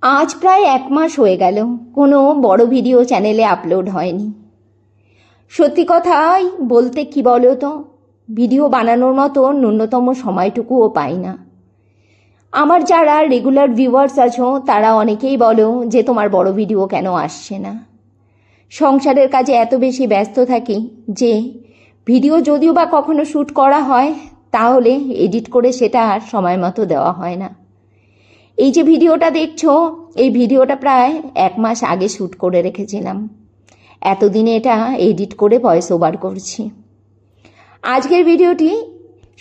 আজ প্রায় 1 মাস হয়ে গেল কোনো বড় ভিডিও চ্যানেলে আপলোড হয়নি। সত্যি কথাই বলতে কি বলো তো, ভিডিও বানানোর মতো ন্যূনতম সময়টুকুও পাই না। আমার যারা রেগুলার ভিউয়ার্স আছো তারা অনেকেই বলো যে তোমার বড় ভিডিও কেন আসছে না। সংসারের কাজে এত বেশি ব্যস্ত থাকি যে ভিডিও যদিও বা কখনো শ্যুট করা হয় তাহলে এডিট করে সেটা আর সময় মতো দেওয়া হয় না। এই যে ভিডিওটা দেখছো, এই ভিডিওটা প্রায় 1 মাস আগে শ্যুট করে রেখেছিলাম। এতদিনে এটা এডিট করে ভয়েস ওভার করছি। আজকের ভিডিওটি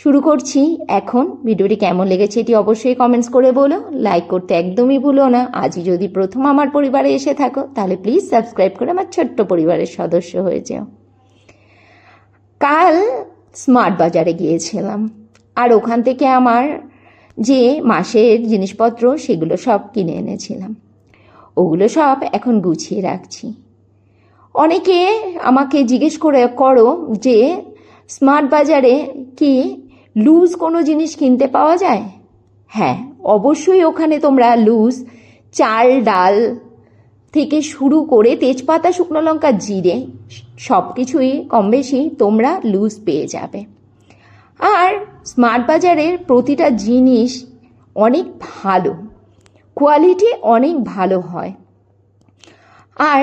শুরু করছি এখন। ভিডিওটি কেমন লেগেছে এটি অবশ্যই কমেন্টস করে বলো, লাইক করতে একদমই ভুলো না। আজই যদি প্রথম আমার পরিবারে এসে থাকো তাহলে প্লিজ সাবস্ক্রাইব করে আমার ছোট্ট পরিবারের সদস্য হয়ে যাও। কাল স্মার্ট বাজারে গিয়েছিলাম আর ওখান থেকে আমার যে মাসের জিনিসপত্র সেগুলো সব কিনে এনেছিলাম। ওগুলো সব এখন গুছিয়ে রাখছি। অনেকে আমাকে জিজ্ঞেস করো যে স্মার্ট বাজারে কি লুজ কোনো জিনিস কিনতে পাওয়া যায়? হ্যাঁ, অবশ্যই ওখানে তোমরা লুজ চাল ডাল থেকে শুরু করে তেজপাতা, শুকনো লঙ্কা, জিরে সব কিছুই কম বেশি তোমরা লুজ পেয়ে যাবে। আর স্মার্ট বাজারের প্রতিটা জিনিস অনেক ভালো, কোয়ালিটি অনেক ভালো হয়। আর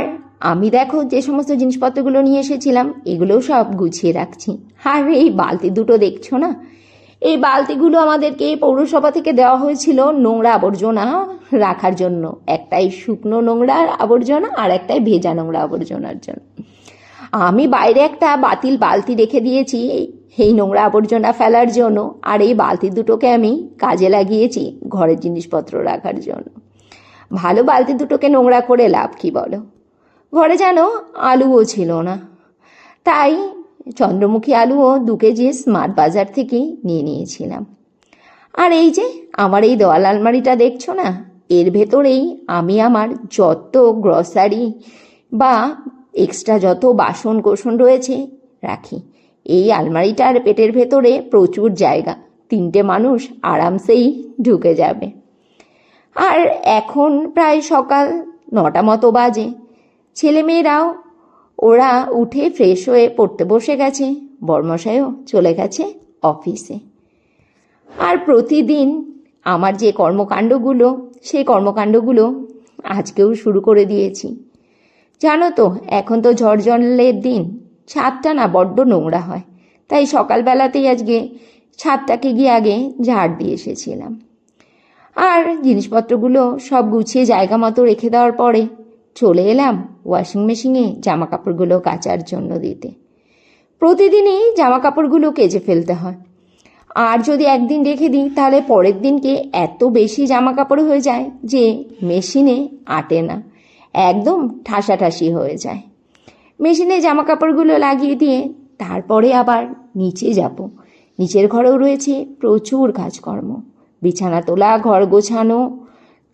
আমি দেখো যে সমস্ত জিনিসপত্রগুলো নিয়ে এসেছিলাম এগুলোও সব গুছিয়ে রাখছি। আর এই বালতি দুটো দেখছো না, এই বালতিগুলো আমাদেরকে পৌরসভা থেকে দেওয়া হয়েছিল নোংরা আবর্জনা রাখার জন্য। একটাই শুকনো নোংরা আবর্জনা আর একটাই ভেজা নোংরা আবর্জনার জন্য। আমি বাইরে একটা বাতিল বালতি রেখে দিয়েছি এই নোংরা আবর্জনা ফেলার জন্য, আর এই বালতি দুটোকে আমি কাজে লাগিয়েছি ঘরের জিনিসপত্র রাখার জন্য। ভালো বালতি দুটোকে নোংরা করে লাভ কি বলো? ঘরে যেন আলুও ছিল না, তাই চন্দ্রমুখী আলুও 2 কেজি স্মার্ট বাজার থেকেই নিয়ে নিয়েছিলাম। আর এই যে আমার এই দেওয়াল আলমারিটা দেখছো না, এর ভেতরেই আমি আমার যত গ্রসারি বা এক্সট্রা যত বাসন কোসন রয়েছে রাখি। এই আলমারিটার পেটের ভেতরে প্রচুর জায়গা, 3টে মানুষ আরামসেই ঢুকে যাবে। আর এখন প্রায় সকাল 9টা মতো বাজে। ছেলেমেয়েরাও ওরা উঠে ফ্রেশ হয়ে পড়তে বসে গেছে, বড়মশাইও চলে গেছে অফিসে। আর প্রতিদিন আমার যে কর্মকাণ্ডগুলো সেই কর্মকাণ্ডগুলো আজকেও শুরু করে দিয়েছি। জানো তো এখন তো ঝড় জলের দিন, ছাদটা না বড্ড নোংরা হয়, তাই সকালবেলাতেই আজকে ছাদটাকে গিয়ে আগে ঝাড় দিয়ে এসেছিলাম। আর জিনিসপত্রগুলো সব গুছিয়ে জায়গা মতো রেখে দেওয়ার পরে চলে এলাম ওয়াশিং মেশিনে জামা কাপড়গুলো কাচার জন্য দিতে। প্রতিদিনই জামা কাপড়গুলো কেচে ফেলতে হয়, আর যদি একদিন রেখে দিই তাহলে পরের দিনকে এত বেশি জামা কাপড় হয়ে যায় যে মেশিনে আটে না, একদম ঠাসাঠাসি হয়ে যায়। মেশিনে জামা কাপড়গুলো লাগিয়ে দিয়ে তারপরে আবার নিচে যাব। নিচের ঘরেও রয়েছে প্রচুর কাজকর্ম, বিছানা তোলা, ঘর গোছানো,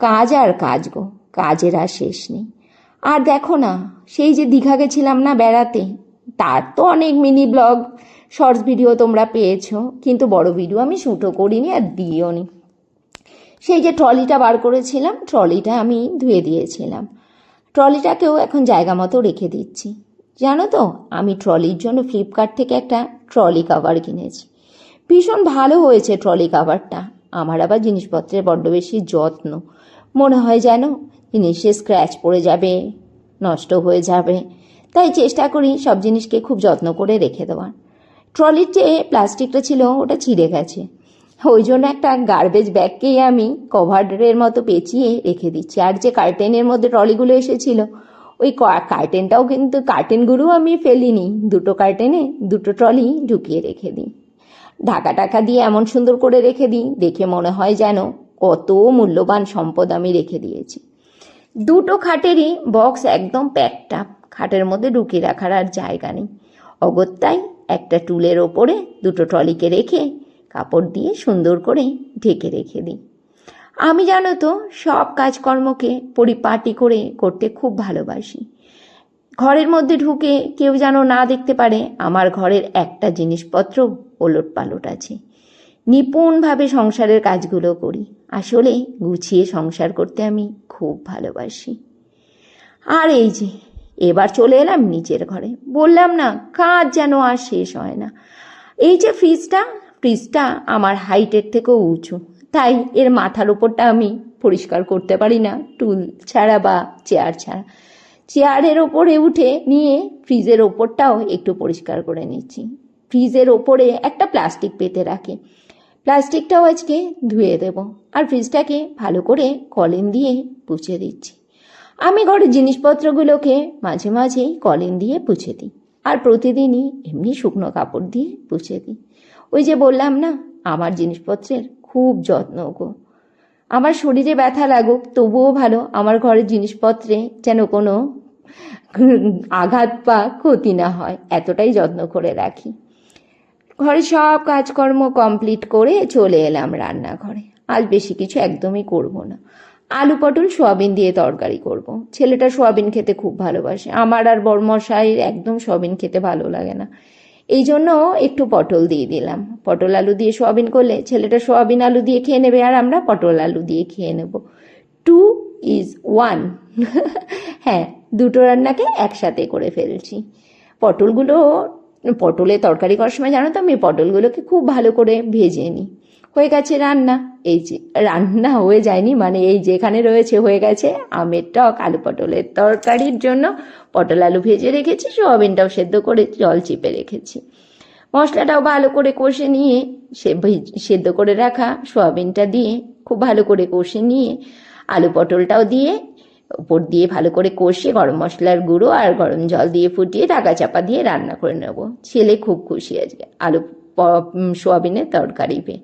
কাজ আর কাজ গো, কাজের আর শেষ নেই। আর দেখো না, সেই যে দীঘা গেছিলাম না বেড়াতে, তার তো অনেক মিনি ব্লগ শর্টস ভিডিও তোমরা পেয়েছো, কিন্তু বড় ভিডিও আমি শ্যুটও করিনি আর দিইও নি। সেই যে ট্রলিটা বার করেছিলাম, ট্রলিটা আমি ধুয়ে দিয়েছিলাম। ট্রলিটাকেও এখন জায়গা মতো রেখে দিচ্ছি। জানো তো, আমি ট্রলির জন্য ফ্লিপকার্ট থেকে একটা ট্রলি কভার কিনেছি। ভীষণ ভালো হয়েছে ট্রলি কভারটা। আমার আবার জিনিসপত্রের বড্ড বেশি যত্ন, মনে হয় যেন জিনিসে স্ক্র্যাচ পড়ে যাবে, নষ্ট হয়ে যাবে, তাই চেষ্টা করি সব জিনিসকে খুব যত্ন করে রেখে দেওয়ার। ট্রলির যে প্লাস্টিকটা ছিল ওটা ছিঁড়ে গেছে, ওই জন্য একটা গার্বেজ ব্যাগকেই আমি কভারের মতো পেঁচিয়ে রেখে দিচ্ছি। আর যে কার্টেনের মধ্যে ট্রলিগুলো এসেছিল ওই কার্টেনটাও কিন্তু কার্টেনগুলোও আমি ফেলিনি, 2টো কার্টেনে 2টো ট্রলি ঢুকিয়ে রেখে দিই। ঢাকা টাকা দিয়ে এমন সুন্দর করে রেখে দিই, দেখে মনে হয় যেন কত মূল্যবান সম্পদ আমি রেখে দিয়েছি। 2টো খাটেরই বক্স একদম প্যাকড, খাটের মধ্যে ঢুকিয়ে রাখার আর জায়গা নেই। অগত্যাই একটা টুলের ওপরে 2টো ট্রলিকে রেখে কাপড় দিয়ে সুন্দর করে ঢেকে রেখে দিই। আমি জানো তো সব কাজকর্মকে পরিপাটি করে করতে খুব ভালোবাসি। ঘরের মধ্যে ঢুকে কেউ যেন না দেখতে পারে আমার ঘরের একটা জিনিসপত্র ওলট পালট আছে। নিপুণভাবে সংসারের কাজগুলো করি। আসলে গুছিয়ে সংসার করতে আমি খুব ভালোবাসি। আর এই যে এবার চলে এলাম নিচের ঘরে। বললাম না, কাজ যেন আর শেষ হয় না। এই যে ফ্রিজটা আমার হাইটের থেকেও উঁচু, তাই এর মাথার ওপরটা আমি পরিষ্কার করতে পারি না টুল ছাড়া বা চেয়ার ছাড়া। চেয়ারের ওপরে উঠে নিয়ে ফ্রিজের ওপরটাও একটু পরিষ্কার করে নিচ্ছি। ফ্রিজের ওপরে একটা প্লাস্টিক পেতে রাখি, প্লাস্টিকটাও আজকে ধুয়ে দেব। আর ফ্রিজটাকে ভালো করে কলিন দিয়ে পুছে দিচ্ছি। আমি ঘরের জিনিসপত্রগুলোকে মাঝে মাঝেই কলিন দিয়ে পুছে দিই, আর প্রতিদিনই এমনি শুকনো কাপড় দিয়ে পুছে দিই। ওই যে বললাম না, আমার জিনিসপত্রের খুব যত্ন গো। আমার শরীরে ব্যথা লাগুক তবুও ভালো আমার ঘরের জিনিসপত্রে যেন কোনো আঘাত বা ক্ষতি না হয়, এতটাই যত্ন করে রাখি। ঘরে সব কাজকর্ম কমপ্লিট করে চলে এলাম রান্নাঘরে। আজ বেশি কিছু একদমই করব না, আলু পটল সোয়াবিন দিয়ে তরকারি করব। ছেলেটা সোয়াবিন খেতে খুব ভালোবাসে, আমার আর বড়মশাইয়ের একদম সোয়াবিন খেতে ভালো লাগে না, এই জন্য একটু পটল দিয়ে দিলাম। পটল আলু দিয়ে সোয়াবিন করলে ছেলেটা সোয়াবিন আলু দিয়ে খেয়ে নেবে, আর আমরা পটল আলু দিয়ে খেয়ে নেব। 2 is 1 হ্যাঁ, দুটো রান্নাকে একসাথে করে ফেলছি। পটলের তরকারি করার সময় জানো তো, আমি পটলগুলোকে খুব ভালো করে ভেজে নিই। হয়ে গেছে রান্না। এই যে রান্না হয়ে যায়নি মানে, এই যেখানে রয়েছে হয়ে গেছে আমের টক। আলু পটলের তরকারির জন্য পটল আলু ভেজে রেখেছি, সোয়াবিনটাও সেদ্ধ করে জল চিপে রেখেছি। মশলাটাও ভালো করে কষে নিয়ে সেদ্ধ করে রাখা সোয়াবিনটা দিয়ে খুব ভালো করে কষে নিয়ে আলু পটলটাও দিয়ে উপর দিয়ে ভালো করে কষে গরম মশলার গুঁড়ো আর গরম জল দিয়ে ফুটিয়ে ঢাকা চাপা দিয়ে রান্না করে নেব। ছেলে খুব খুশি আজকে সোয়াবিনের তরকারি পেয়ে।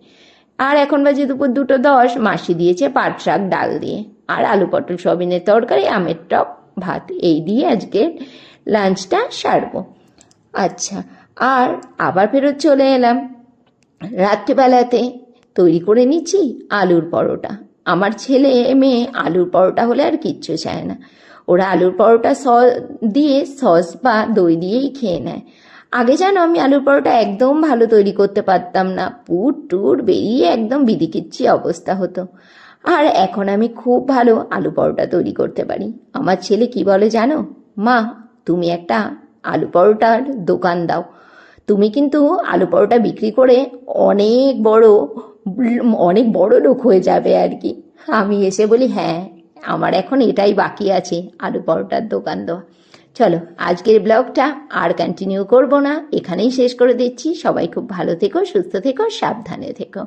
আর এখন বাজে দুপুর 2:10, মাসি দিয়েছে পাট শাক ডাল দিয়ে, আর আলু পটল সোয়াবিনের তরকারি, আমের টক, ভাত, এই দিয়ে আজকে লাঞ্চটা সারবো। আচ্ছা, আর আবার ফেরত চলে এলাম। রাত্রিবেলাতে তৈরি করে নিচ্ছি আলুর পরোটা। আমার ছেলে মেয়ে আলুর পরোটা হলে আর কিচ্ছু চায় না, ওরা আলুর পরোটা সস বা দই দিয়েই খেয়ে নেয়। আগে জানো আমি আলুর পরোটা একদম ভালো তৈরি করতে পারতাম না, পুর টুর বেরিয়ে একদম বিদিকিচ্ছি অবস্থা হতো। আর এখন আমি খুব ভালো আলু পরোটা তৈরি করতে পারি। আমার ছেলে কি বলে জানো, মা তুমি একটা আলু পরোটার দোকান দাও, তুমি কিন্তু আলু পরোটা বিক্রি করে অনেক বড় লোক হয়ে যাবে আর কি। আমি এসে বলি, হ্যাঁ আমার এখন এটাই বাকি আছে, আলু পরোটার দোকান দেওয়া। চলো আজকের ব্লগটা আর কন্টিনিউ করব না, এখানেই শেষ করে দিচ্ছি। সবাই খুব ভালো থেকো, সুস্থ থেকো, সাবধানে থেকো।